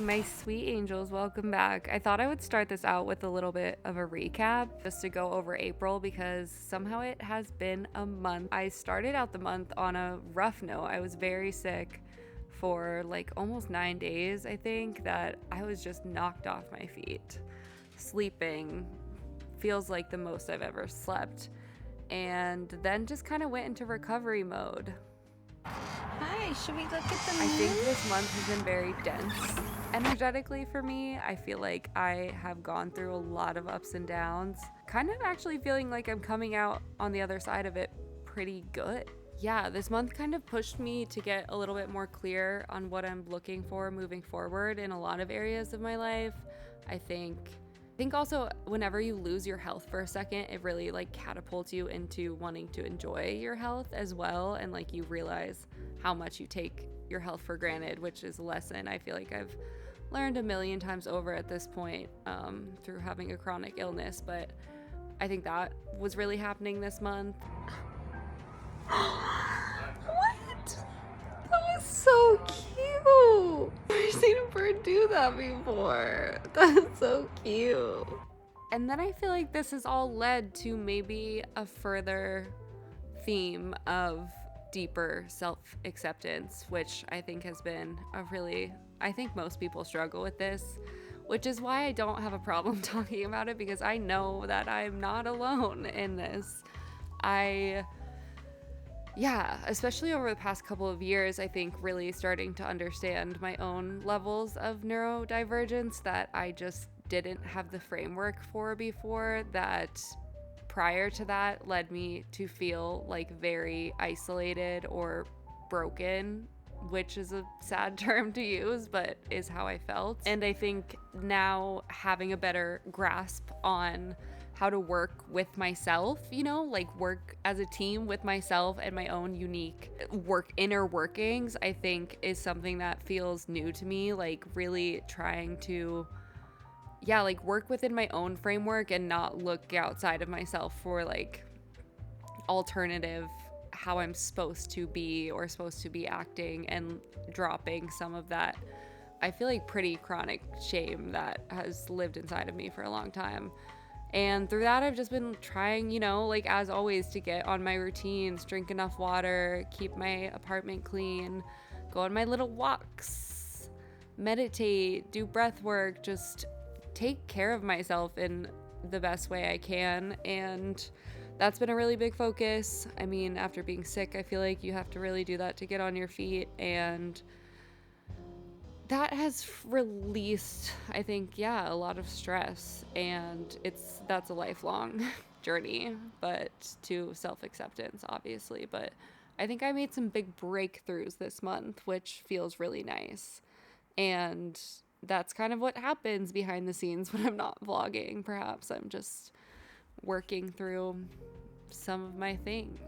my sweet angels, welcome back. I thought I would start this out with a little bit of a recap just to go over April because somehow it has been a month. I started out the month on a rough note. I was very sick for like almost 9 days, I think, that I was just knocked off my feet. Sleeping feels like the most I've ever slept. And then just kind of went into recovery mode. Hi, should we look at the moon? I think this month has been very dense energetically for me. I feel like I have gone through a lot of ups and downs, kind of actually feeling like I'm coming out on the other side of it pretty good. Yeah, this month kind of pushed me to get a little bit more clear on what I'm looking for moving forward in a lot of areas of my life. I think also whenever you lose your health for a second, it really like catapults you into wanting to enjoy your health as well, and like you realize how much you take your health for granted, which is a lesson I feel like I've learned a million times over at this point through having a chronic illness. But I think that was really happening this month. What? That was so cute. I've never seen a bird do that before. That's so cute. And then I feel like this has all led to maybe a further theme of deeper self-acceptance, which I think has been I think most people struggle with this, which is why I don't have a problem talking about it, because I know that I'm not alone in this. Especially over the past couple of years, I think really starting to understand my own levels of neurodivergence that I just didn't have the framework for before, that prior to that led me to feel like very isolated or broken, which is a sad term to use, but is how I felt. And I think now having a better grasp on how to work with myself, like work as a team with myself and my own unique inner workings, I think is something that feels new to me, like really trying to work within my own framework and not look outside of myself for like alternative how I'm supposed to be or supposed to be acting, and dropping some of that, I feel like, pretty chronic shame that has lived inside of me for a long time. And through that, I've just been trying, like as always, to get on my routines, drink enough water, keep my apartment clean, go on my little walks, meditate, do breath work, just take care of myself in the best way I can. And that's been a really big focus. I mean, after being sick, I feel like you have to really do that to get on your feet. And that has released, I think, a lot of stress, and that's a lifelong journey, but to self-acceptance, obviously. But I think I made some big breakthroughs this month, which feels really nice. And that's kind of what happens behind the scenes when I'm not vlogging. Perhaps I'm just working through some of my things,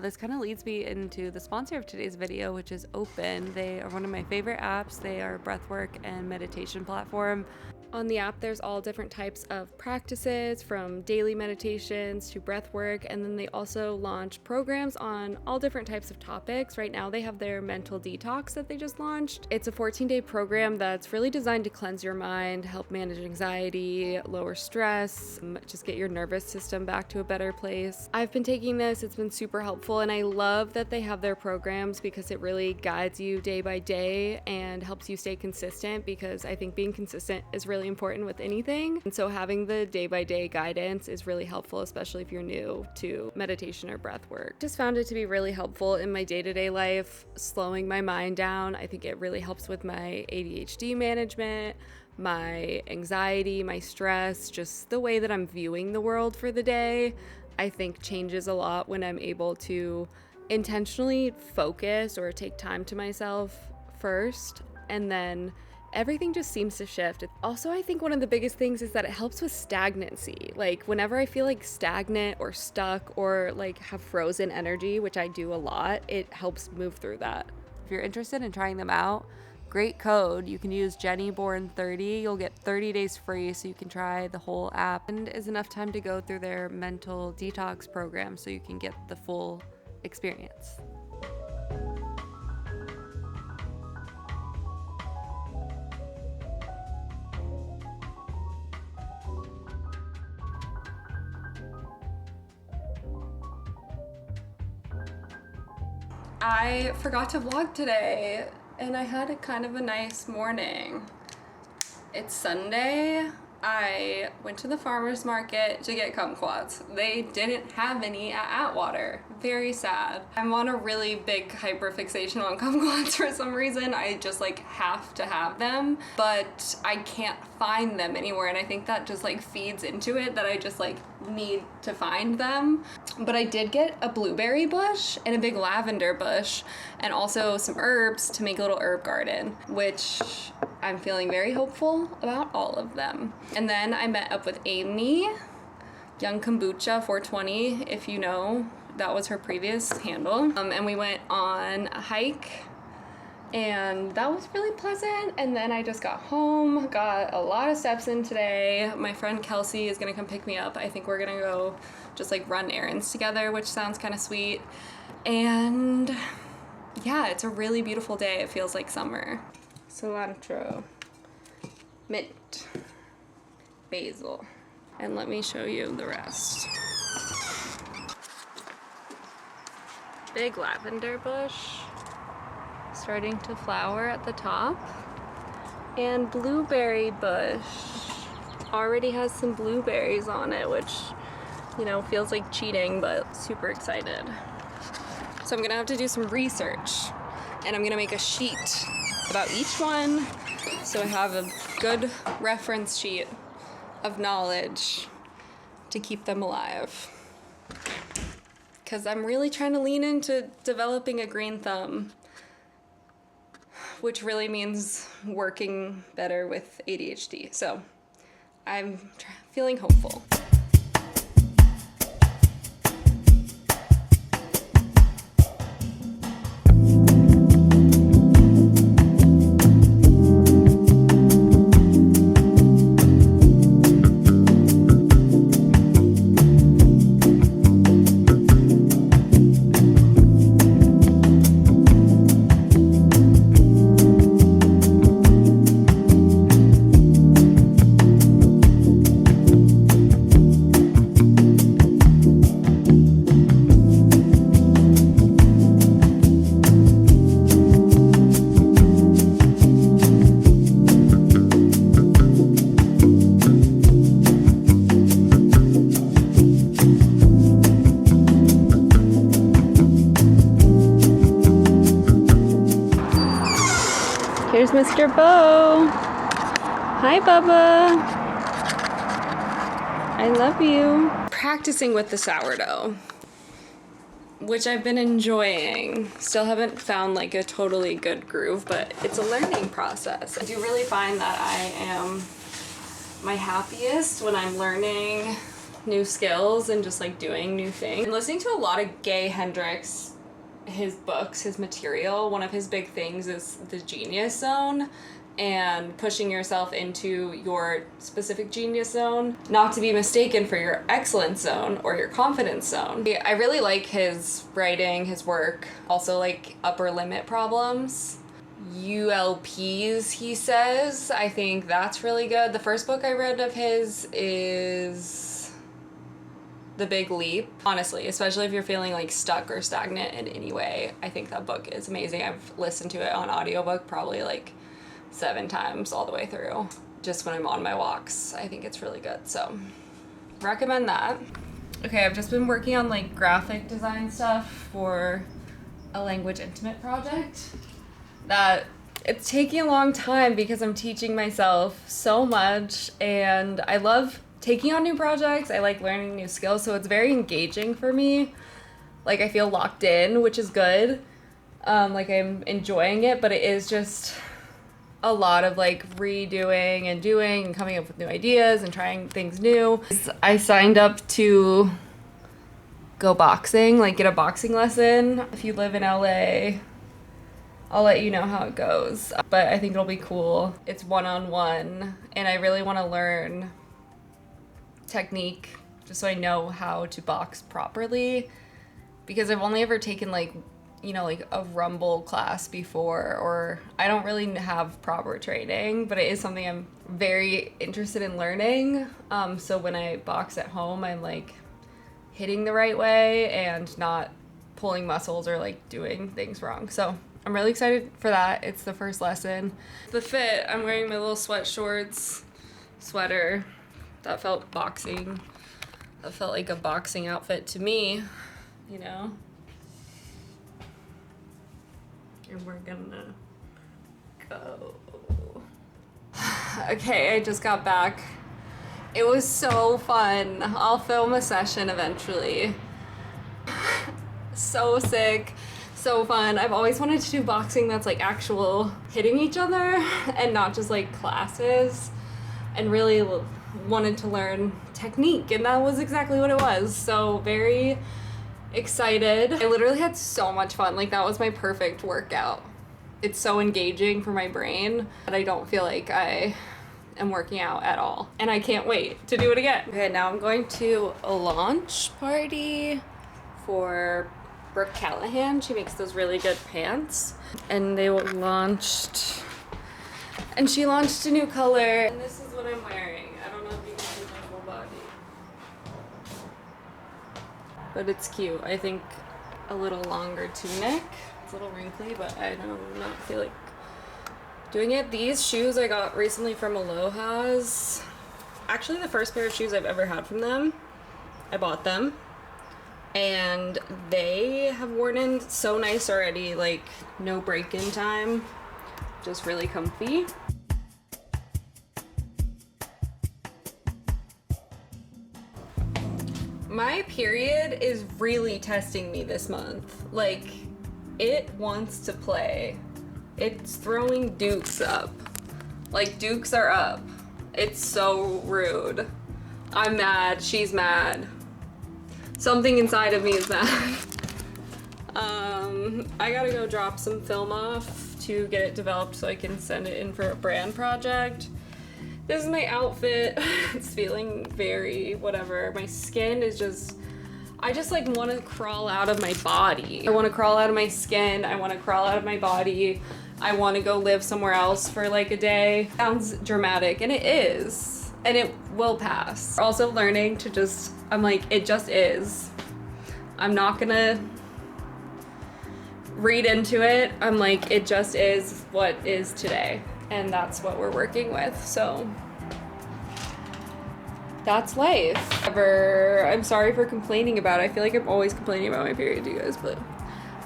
this kind of leads me into the sponsor of today's video, which is Open. They are one of my favorite apps. They are a breathwork and meditation platform. On the app, there's all different types of practices, from daily meditations to breath work, and then they also launch programs on all different types of topics. Right now, they have their mental detox that they just launched. It's a 14-day program that's really designed to cleanse your mind, help manage anxiety, lower stress, just get your nervous system back to a better place. I've been taking this. It's been super helpful, and I love that they have their programs because it really guides you day by day and helps you stay consistent, because I think being consistent is really important with anything. And so having the day-by-day guidance is really helpful, especially if you're new to meditation or breath work. Just found it to be really helpful in my day-to-day life, slowing my mind down. I think it really helps with my ADHD management, my anxiety, my stress, just the way that I'm viewing the world for the day. I think changes a lot when I'm able to intentionally focus or take time to myself first, and then everything just seems to shift. Also, I think one of the biggest things is that it helps with stagnancy. Like whenever I feel like stagnant or stuck or like have frozen energy, which I do a lot, it helps move through that. If you're interested in trying them out, great code. You can use JennyBorn30. You'll get 30 days free, so you can try the whole app, and is enough time to go through their mental detox program so you can get the full experience. I forgot to vlog today and I had a kind of a nice morning. It's Sunday. I went to the farmer's market to get kumquats. They didn't have any at Atwater. Very sad. I'm on a really big hyperfixation on kumquats for some reason. I just like have to have them, but I can't find them anywhere, and I think that just like feeds into it that I just like need to find them. But I did get a blueberry bush and a big lavender bush and also some herbs to make a little herb garden, which I'm feeling very hopeful about all of them. And then I met up with Amy, Young Kombucha 420, if you know, that was her previous handle. And we went on a hike and that was really pleasant. And then I just got home, got a lot of steps in today. My friend Kelsey is gonna come pick me up. I think we're gonna go just like run errands together, which sounds kind of sweet. And yeah, it's a really beautiful day. It feels like summer. Cilantro, mint, basil, and let me show you the rest. Big lavender bush starting to flower at the top, and blueberry bush already has some blueberries on it, which, you know, feels like cheating, but super excited. So I'm gonna have to do some research, and I'm gonna make a sheet about each one so I have a good reference sheet of knowledge to keep them alive. Because I'm really trying to lean into developing a green thumb, which really means working better with ADHD. So I'm feeling hopeful. Here's Mr. Bo. Hi, Bubba. I love you. Practicing with the sourdough, which I've been enjoying. Still haven't found like a totally good groove, but it's a learning process. I do really find that I am my happiest when I'm learning new skills and just like doing new things. I'm listening to a lot of Gay Hendricks, his books, his material. One of his big things is the genius zone and pushing yourself into your specific genius zone, not to be mistaken for your excellence zone or your confidence zone. I really like his writing, his work, also like upper limit problems. ULPs, he says. I think that's really good. The first book I read of his is The Big Leap. Honestly, especially if you're feeling like stuck or stagnant in any way, I think that book is amazing. I've listened to it on audiobook probably like 7 times all the way through, just when I'm on my walks. I think it's really good, so recommend that. Okay, I've just been working on like graphic design stuff for a language intimate project that it's taking a long time because I'm teaching myself so much, and I love taking on new projects. I like learning new skills, so it's very engaging for me. Like I feel locked in, which is good. Like I'm enjoying it, but it is just a lot of like redoing and doing and coming up with new ideas and trying things new. I signed up to go boxing, like get a boxing lesson. If you live in LA, I'll let you know how it goes. But I think it'll be cool. It's one-on-one, and I really want to learn technique just so I know how to box properly, because I've only ever taken like, you know, like a rumble class before, or I don't really have proper training, but it is something I'm very interested in learning. So when I box at home, I'm like hitting the right way and not pulling muscles or like doing things wrong. So I'm really excited for that. It's the first lesson. The fit, I'm wearing my little sweat shorts, sweater. That felt boxing. That felt like a boxing outfit to me, you know? And we're gonna go. Okay, I just got back. It was so fun. I'll film a session eventually. So sick, so fun. I've always wanted to do boxing that's like actual hitting each other and not just like classes, and really wanted to learn technique, and that was exactly what it was. So very excited. I literally had so much fun. Like that was my perfect workout. It's so engaging for my brain that I don't feel like I am working out at all. And I can't wait to do it again. Okay, now I'm going to a launch party for Brooke Callahan. She makes those really good pants. And they launched, and she launched a new color. And this is what I'm wearing. I don't know if you can see my full body. But it's cute. I think a little longer tunic. It's a little wrinkly, but I do not feel like doing it. These shoes I got recently from Aloha's. Actually the first pair of shoes I've ever had from them. I bought them. And they have worn in so nice already, like no break-in time, just really comfy. My period is really testing me this month. Like, it wants to play. It's throwing dukes up. Like, dukes are up. It's so rude. I'm mad, she's mad. Something inside of me is mad. I gotta go drop some film off to get it developed so I can send it in for a brand project. This is my outfit. It's feeling very whatever. My skin is just, I just like want to crawl out of my body. I want to crawl out of my skin. I want to crawl out of my body. I want to go live somewhere else for like a day. Sounds dramatic, and it is. And it will pass. Also learning to just, I'm like, it just is. I'm not gonna read into it. I'm like, it just is what is today. And that's what we're working with, so. That's life. However, I'm sorry for complaining about it. I feel like I'm always complaining about my period, you guys, but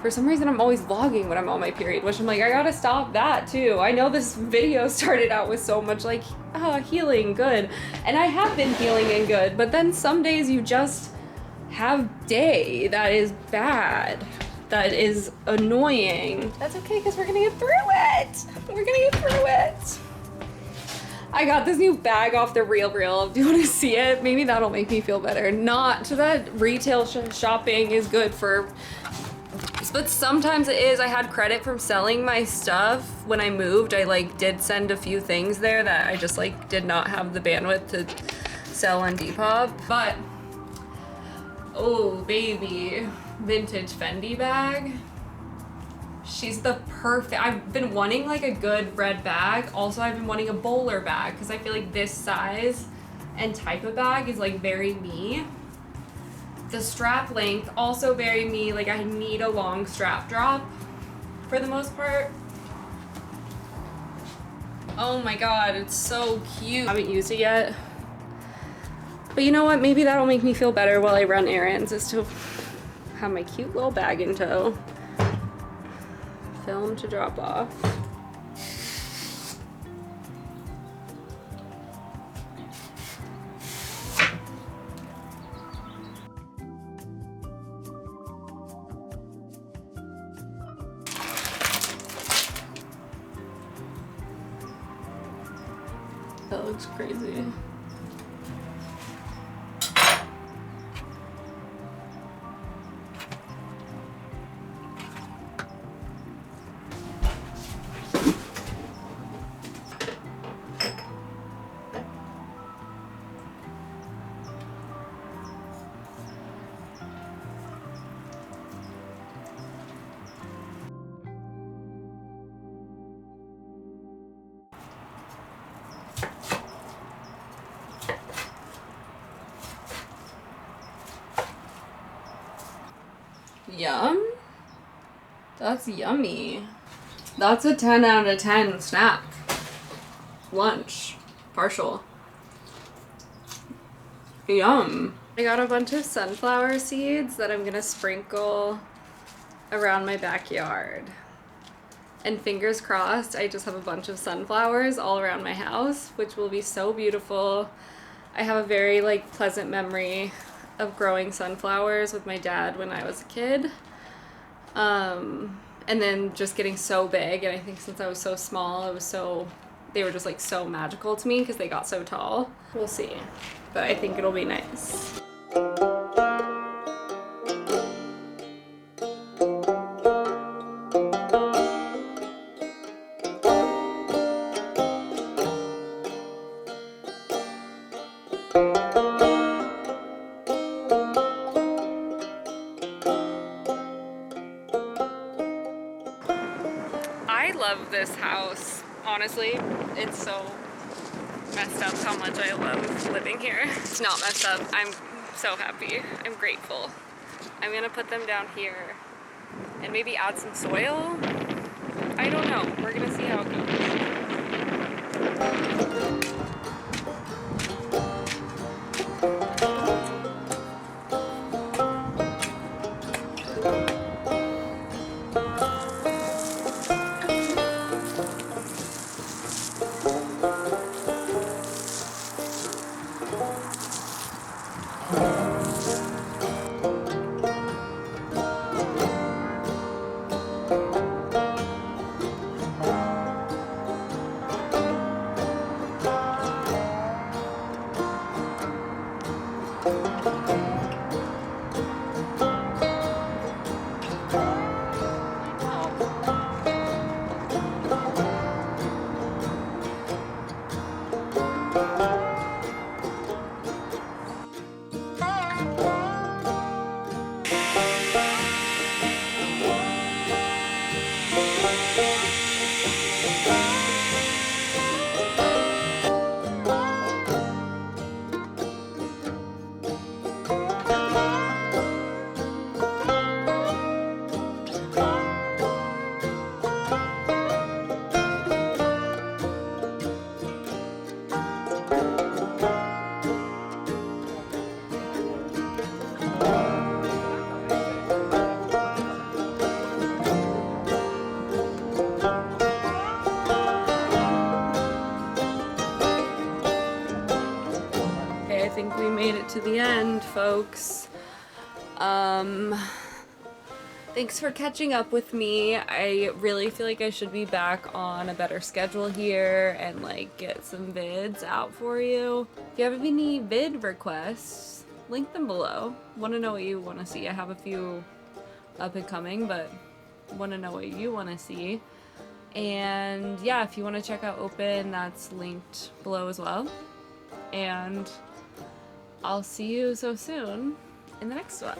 for some reason I'm always vlogging when I'm on my period, which I'm like, I gotta stop that too. I know this video started out with so much like, healing, good. And I have been healing and good, but then some days you just have day that is bad, that is annoying. That's okay, because we're gonna get through it. We're gonna get through it. I got this new bag off the RealReal. Do you want to see it? Maybe that'll make me feel better. Not that retail shopping is good for, but sometimes it is. I had credit from selling my stuff when I moved. I like did send a few things there that I just like did not have the bandwidth to sell on Depop. But oh baby, vintage Fendi bag. She's the perfect, I've been wanting like a good red bag. Also, I've been wanting a bowler bag because I feel like this size and type of bag is like very me. The strap length, also very me. Like I need a long strap drop for the most part. Oh my God, it's so cute. I haven't used it yet. But you know what? Maybe that'll make me feel better while I run errands, is to have my cute little bag in tow. Film to drop off. That looks crazy. Yum. That's yummy. That's a 10 out of 10 snack. Lunch. Partial. Yum. I got a bunch of sunflower seeds that I'm gonna sprinkle around my backyard. And fingers crossed, I just have a bunch of sunflowers all around my house, which will be so beautiful. I have a very like pleasant memory of growing sunflowers with my dad when I was a kid. And then just getting so big, and I think since I was so small, they were just like so magical to me because they got so tall. We'll see, but I think it'll be nice. I love this house. Honestly, it's so messed up how much I love living here. It's not messed up. I'm so happy. I'm grateful. I'm gonna put them down here and maybe add some soil. I don't know. We're gonna see how it goes. I think we made it to the end, folks. Thanks for catching up with me. I really feel like I should be back on a better schedule here and like get some vids out for you. If you have any vid requests, link them below. Want to know what you want to see. I have a few up and coming, but want to know what you want to see. And yeah, if you want to check out Open, that's linked below as well. And I'll see you so soon in the next one.